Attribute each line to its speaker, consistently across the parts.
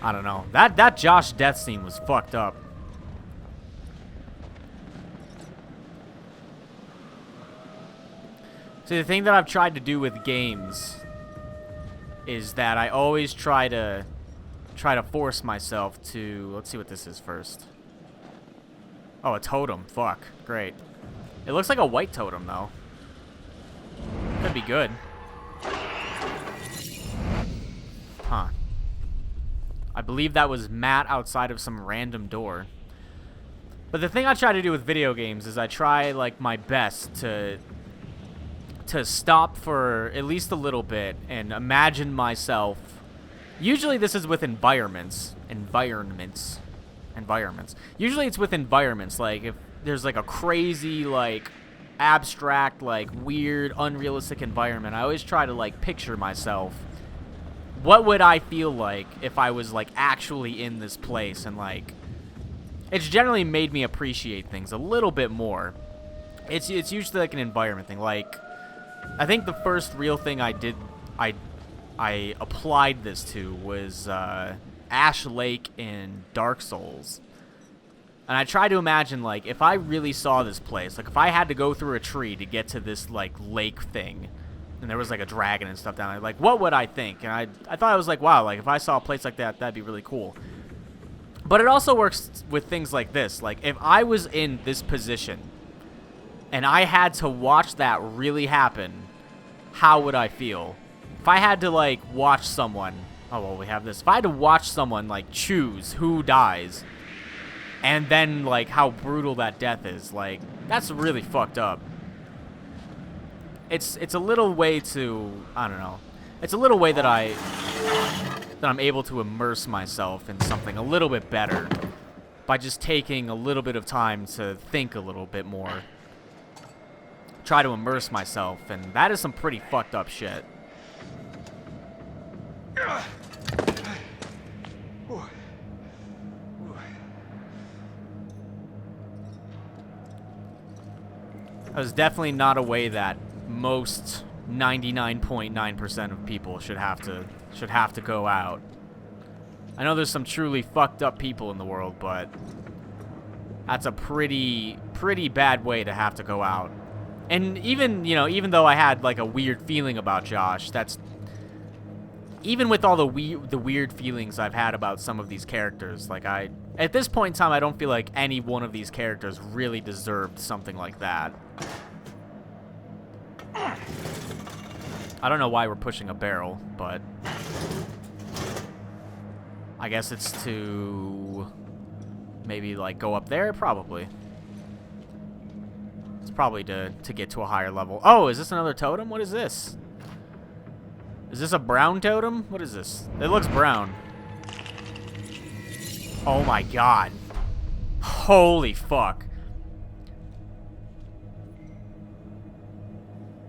Speaker 1: I don't know. That Josh death scene was fucked up. See, the thing that I've tried to do with games is that I always try to force myself to... Let's see what this is first. Oh, a totem. Fuck. Great. It looks like a white totem, though. Could be good. Huh. I believe that was Matt outside of some random door. But the thing I try to do with video games is I try, like, my best to stop for at least a little bit and imagine myself. Usually this is with environments. Usually it's with environments. Like if there's like a crazy, like abstract, like weird, unrealistic environment, I always try to like picture myself. What would I feel like if I was like actually in this place? And like, it's generally made me appreciate things a little bit more. It's usually like an environment thing. Like, I think the first real thing I did, I applied this to was Ash Lake in Dark Souls. And I tried to imagine, like, if I really saw this place, like, if I had to go through a tree to get to this, like, lake thing, and there was, like, a dragon and stuff down there, like, what would I think? And I thought I was like, wow, like, if I saw a place like that, that'd be really cool. But it also works with things like this. Like, if I was in this position, and I had to watch that really happen, how would I feel? If I had to, like, watch someone... Oh, well, we have this. If I had to watch someone, like, choose who dies, and then, like, how brutal that death is, like, that's really fucked up. It's a little way to... I don't know. It's a little way that I'm able to immerse myself in something a little bit better by just taking a little bit of time to think a little bit more. Try to immerse myself, and that is some pretty fucked up shit. That was definitely not a way that most 99.9% of people should have to go out. I know there's some truly fucked up people in the world, but that's a pretty bad way to have to go out. And even, you know, even though I had like a weird feeling about Josh, that's even with all the weird feelings I've had about some of these characters, like at this point in time, I don't feel like any one of these characters really deserved something like that. I don't know why we're pushing a barrel, but I guess it's to maybe like go up there, probably. It's probably to get to a higher level. Oh, is this another totem? What is this? Is this a brown totem? What is this? It looks brown. Oh my god. Holy fuck.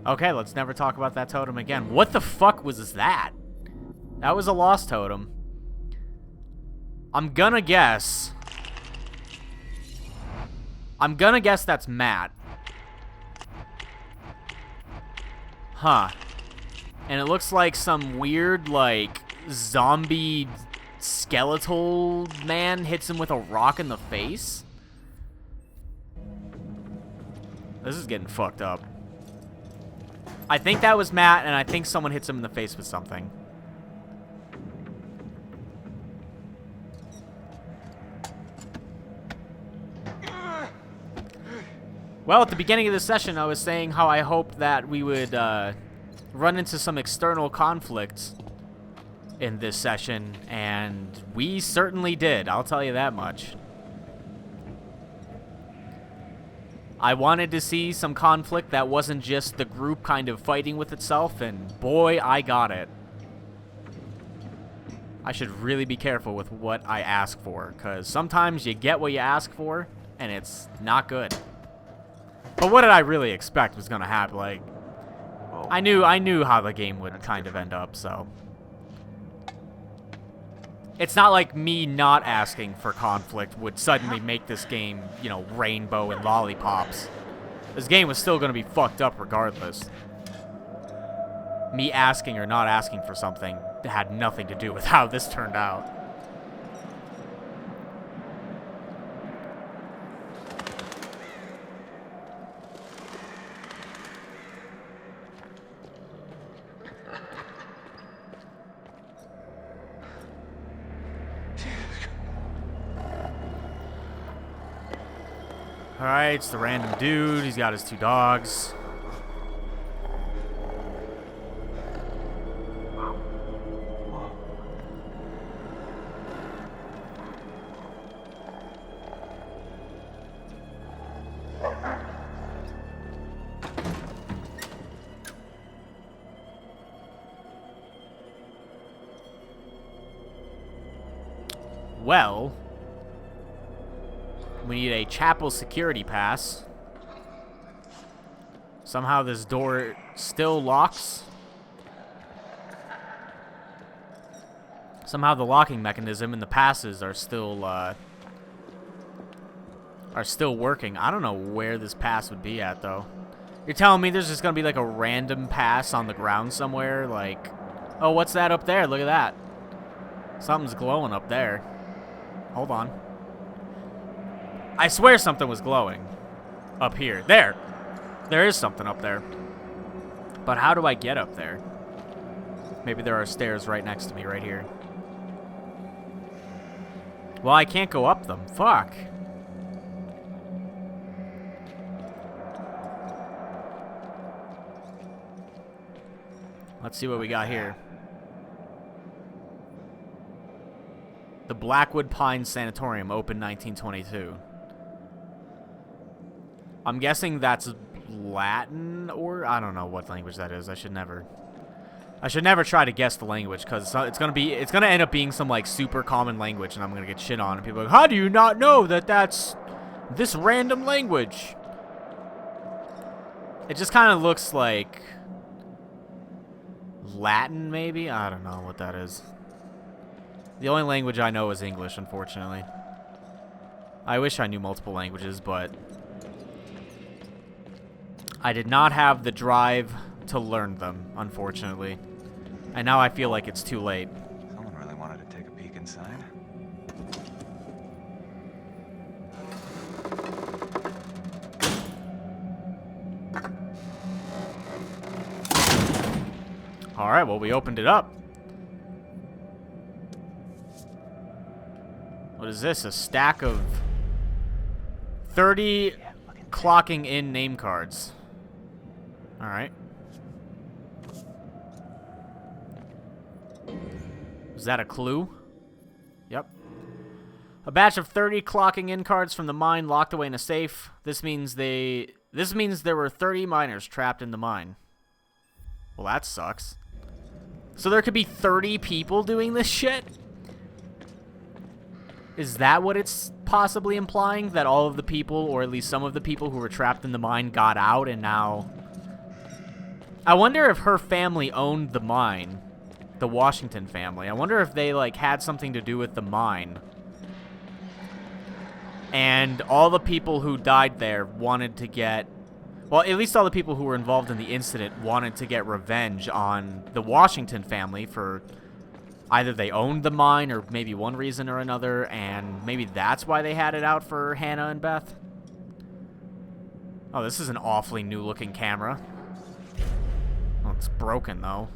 Speaker 1: Okay, let's never talk about that totem again. What the fuck was that? That was a lost totem. I'm gonna guess that's Matt. Huh. And it looks like some weird, like, zombie skeletal man hits him with a rock in the face. This is getting fucked up. I think that was Matt, and I think someone hits him in the face with something. Well, at the beginning of the session, I was saying how I hoped that we would run into some external conflict in this session, and we certainly did, I'll tell you that much. I wanted to see some conflict that wasn't just the group kind of fighting with itself, and boy, I got it. I should really be careful with what I ask for, because sometimes you get what you ask for, and it's not good. But what did I really expect was going to happen? Like, I knew how the game would kind of end up, so. It's not like me not asking for conflict would suddenly make this game, you know, rainbow and lollipops. This game was still going to be fucked up regardless. Me asking or not asking for something had nothing to do with how this turned out. Alright, it's the random dude. He's got his 2 dogs. Well, we need a chapel security pass. Somehow this door still locks. Somehow the locking mechanism and the passes are still working. I don't know where this pass would be at, though. You're telling me there's just gonna be like a random pass on the ground somewhere? Like, oh, what's that up there? Look at that. Something's glowing up there. Hold on. I swear something was glowing up here. There. There is something up there. But how do I get up there? Maybe there are stairs right next to me right here. Well, I can't go up them. Fuck. Let's see what we got here. The Blackwood Pines Sanatorium, opened 1922. I'm guessing that's Latin, or I don't know what language that is. I should never try to guess the language, because it's gonna end up being some like super common language, and I'm gonna get shit on, and people are like, how do you not know that that's this random language? It just kind of looks like Latin, maybe? I don't know what that is. The only language I know is English, unfortunately. I wish I knew multiple languages, but I did not have the drive to learn them, unfortunately. And now I feel like it's too late.
Speaker 2: Someone really wanted to take a peek inside.
Speaker 1: Alright, well, we opened it up. What is this? A stack of 30 clocking in name cards. Alright. Is that a clue? Yep. A batch of 30 clocking in cards from the mine locked away in a safe. This means there were 30 miners trapped in the mine. Well, that sucks. So there could be 30 people doing this shit? Is that what it's possibly implying? That all of the people, or at least some of the people who were trapped in the mine, got out and now... I wonder if her family owned the mine. The Washington family. I wonder if they, like, had something to do with the mine. And all the people who died there wanted to get... Well, at least all the people who were involved in the incident wanted to get revenge on the Washington family for... Either they owned the mine, or maybe one reason or another, and maybe that's why they had it out for Hannah and Beth. Oh, this is an awfully new-looking camera. Oh, it's broken, though.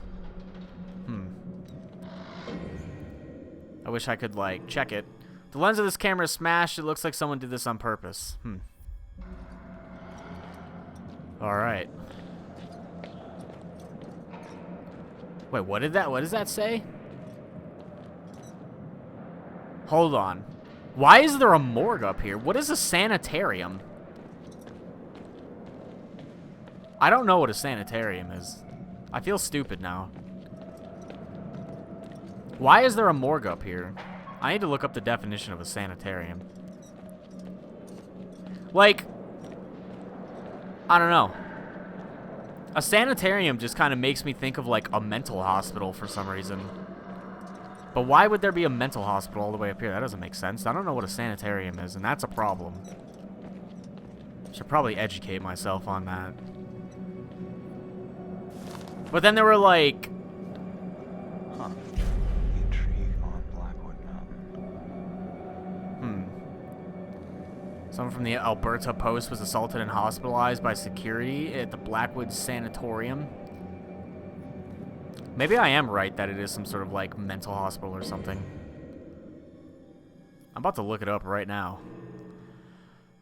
Speaker 1: I wish I could, like, check it. The lens of this camera is smashed. It looks like someone did this on purpose. Alright. Wait, what does that say? Hold on. Why is there a morgue up here? What is a sanitarium? I don't know what a sanitarium is. I feel stupid now. Why is there a morgue up here? I need to look up the definition of a sanitarium. Like, I don't know. A sanitarium just kind of makes me think of, like, a mental hospital for some reason. But why would there be a mental hospital all the way up here? That doesn't make sense. I don't know what a sanitarium is, and that's a problem. Should probably educate myself on that. But then there were, like...
Speaker 2: Huh. Intrigue on Blackwood Mountain.
Speaker 1: Someone from the Alberta Post was assaulted and hospitalized by security at the Blackwood Sanatorium. Maybe I am right that it is some sort of, like, mental hospital or something. I'm about to look it up right now.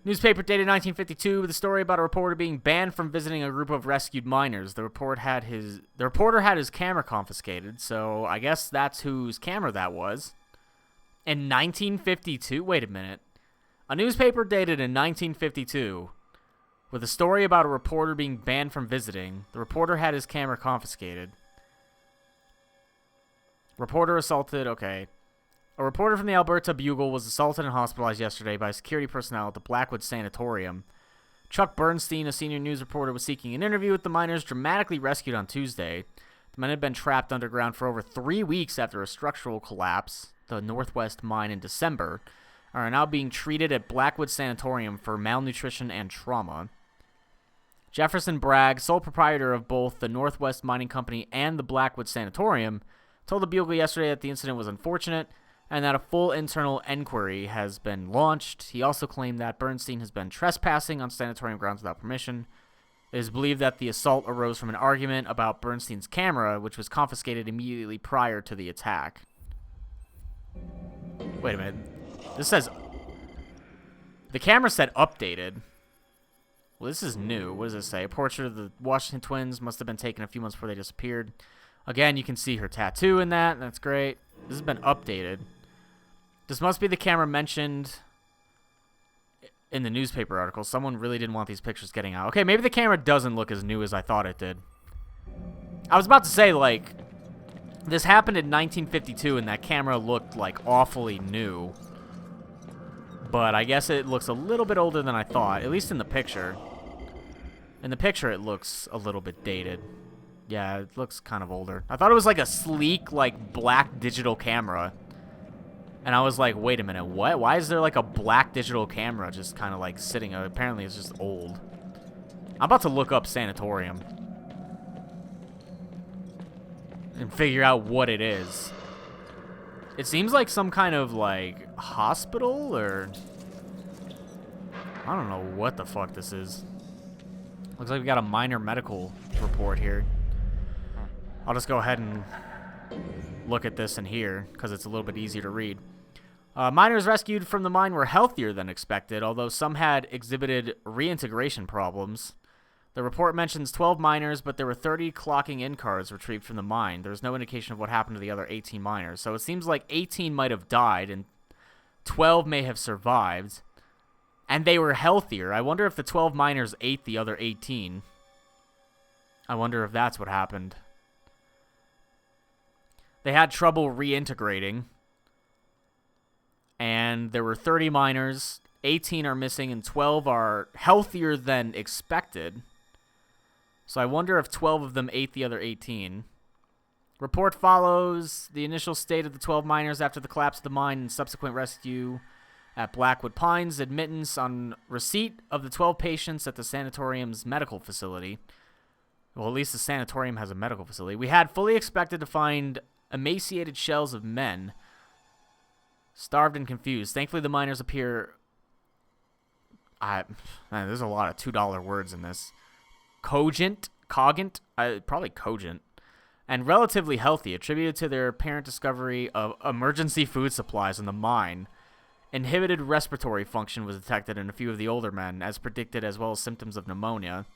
Speaker 1: Newspaper dated 1952 with a story about a reporter being banned from visiting a group of rescued miners. The reporter had his camera confiscated, so I guess that's whose camera that was. In 1952? Wait a minute. A newspaper dated in 1952 with a story about a reporter being banned from visiting. The reporter had his camera confiscated. Reporter assaulted, okay. A reporter from the Alberta Bugle was assaulted and hospitalized yesterday by security personnel at the Blackwood Sanatorium. Chuck Bernstein, a senior news reporter, was seeking an interview with the miners dramatically rescued on Tuesday. The men had been trapped underground for over 3 weeks after a structural collapse, the Northwest Mine, in December, and are now being treated at Blackwood Sanatorium for malnutrition and trauma. Jefferson Bragg, sole proprietor of both the Northwest Mining Company and the Blackwood Sanatorium, told the Bugle yesterday that the incident was unfortunate and that a full internal inquiry has been launched. He also claimed that Bernstein has been trespassing on sanatorium grounds without permission. It is believed that the assault arose from an argument about Bernstein's camera, which was confiscated immediately prior to the attack. Wait a minute. This says... The camera said updated. Well, this is new. What does it say? A portrait of the Washington twins must have been taken a few months before they disappeared. Again, you can see her tattoo in that. That's great. This has been updated. This must be the camera mentioned in the newspaper article. Someone really didn't want these pictures getting out. Okay, maybe the camera doesn't look as new as I thought it did. I was about to say, like, this happened in 1952, and that camera looked, like, awfully new. But I guess it looks a little bit older than I thought, at least in the picture. In the picture, it looks a little bit dated. Yeah, it looks kind of older. I thought it was like a sleek, like, black digital camera. And I was like, wait a minute, what? Why is there like a black digital camera just kind of like sitting? Apparently it's just old. I'm about to look up sanatorium and figure out what it is. It seems like some kind of like hospital, or I don't know what the fuck this is. Looks like we got a minor medical report here. I'll just go ahead and look at this in here because it's a little bit easier to read. Miners rescued from the mine were healthier than expected, although some had exhibited reintegration problems. The report mentions 12 miners, but there were 30 clocking in cards retrieved from the mine. There's no indication of what happened to the other 18 miners. So it seems like 18 might have died and 12 may have survived. And they were healthier. I wonder if the 12 miners ate the other 18. I wonder if that's what happened. They had trouble reintegrating. And there were 30 miners. 18 are missing and 12 are healthier than expected. So I wonder if 12 of them ate the other 18. Report follows the initial state of the 12 miners after the collapse of the mine and subsequent rescue at Blackwood Pines. Admittance on receipt of the 12 patients at the sanatorium's medical facility. Well, at least the sanatorium has a medical facility. We had fully expected to find emaciated shells of men, starved and confused. Thankfully, the miners appear... man, there's a lot of $2 words in this. Cogent, probably cogent, and relatively healthy, attributed to their apparent discovery of emergency food supplies in the mine. Inhibited respiratory function was detected in a few of the older men, as predicted, as well as symptoms of pneumonia.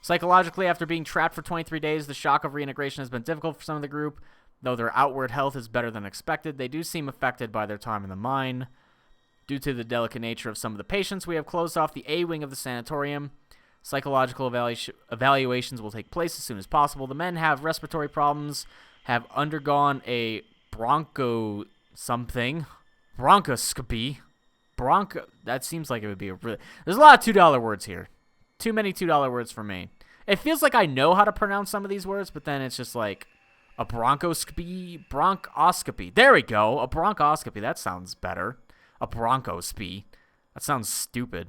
Speaker 1: Psychologically, after being trapped for 23 days, the shock of reintegration has been difficult for some of the group. Though their outward health is better than expected, they do seem affected by their time in the mine. Due to the delicate nature of some of the patients, we have closed off the A wing of the sanatorium. Psychological evaluations will take place as soon as possible. The men have respiratory problems, have undergone a bronchoscopy. That seems like it would be a really... There's a lot of $2 words here. Too many $2 words for me. It feels like I know how to pronounce some of these words, but then it's just like a bronchoscopy. There we go. A bronchoscopy. That sounds better. A bronchoscopy. That sounds stupid.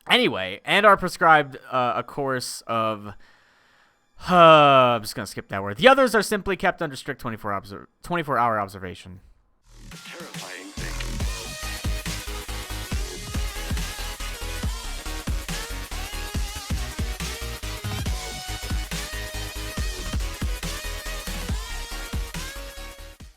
Speaker 1: Anyway, and are prescribed a course of... I'm just going to skip that word. The others are simply kept under strict 24-hour observation.